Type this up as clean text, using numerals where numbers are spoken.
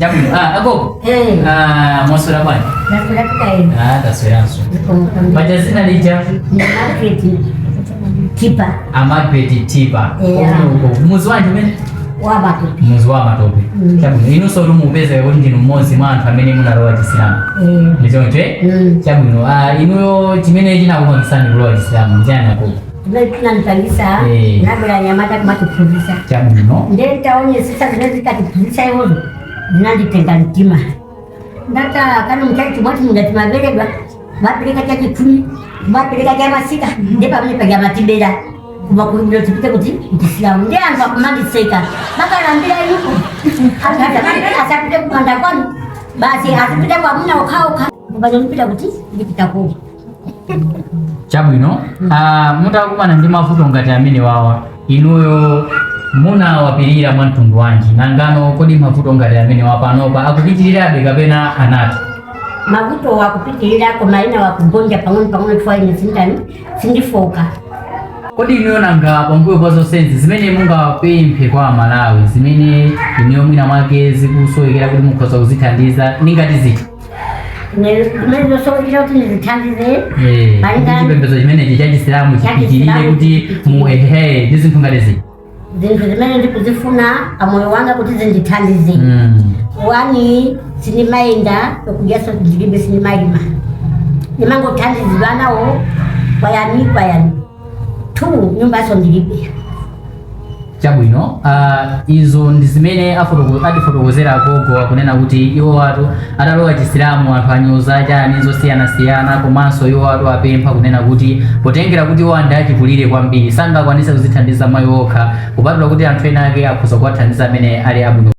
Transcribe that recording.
Chabwino. Agogo. Mwaswera bwana. Naswera tukaenda. Tasweranso. Paja zina lija? Margaret Tipa. Margaret Tipa. Muzi wanje mene? Wamatope. Muzi wamatope. Chabwino. Inu so lumupeza kuti ndinu mmozi mwa anthu amene munalowa chisilamu. Ndichonche? Chabwino. Inuyo chimene chinakupangisani kulowa chisilamu njani Agogo? Tunanipangisa nabula nyamata kumatupulisa. Chabwino. Ndetaonye sisa zinazikatupulisa iwozo zinanditenga mtima. Ndata kana mchali tumoti mungatima velegwa bapeleka cha chikumi bapeleka cha masika ndepa mne paga matibera kubakulubilo tupite kuti Islamu ndiye anza kumandiseka bakalambira yuko hata asapite kupanda kwani basi asipite kwa muna ukauka kubanipita kuti ndipita ko. Chabwino. Mutakumana ndi mavuto ngati amene wawa inuyo muna wapirira mwa mtundu wanji nangano kodi mavuto ngati amene wapanopa akupitirirabe kapena anati? Mavuto wakupitirira koma ina wakugonja pang'ono chifukwa ine sindifoka. Kodi inuyo nanga pambuyo pa zonse zimene mungapemphe kwa Malawi zimene inuyo mwina mwake zikusowekera kuti mukhoza kuzithandiza ningati ziti? Mwezo sowekera kuti ndizithandize chipembedzo chimene cha chisilamu chipitirire kuti muehe ndi zinthu ngati ziti? Zinthu zimene ndikuzifuna amoyo wanga kuti zindithandize. Wani sinimayenda okujaso ndilibe sinimayima. Nimangothandizidwa nawo kwayani. Tu nyumba so ndilibe. Chabwino. Izo ndi zimene atifotokozera Agogo akunena kuti iwo watu atalowa chisilamu anthu anyoza chani zosiyana komanso iwo watu apempha kunena kuti potengera kuti iwo andi achikulire kwambiri sangakwanise kuzithandiza mayi okha kupatula kuti anthu ena ake akhoza kuwathandiza amene ali abwino.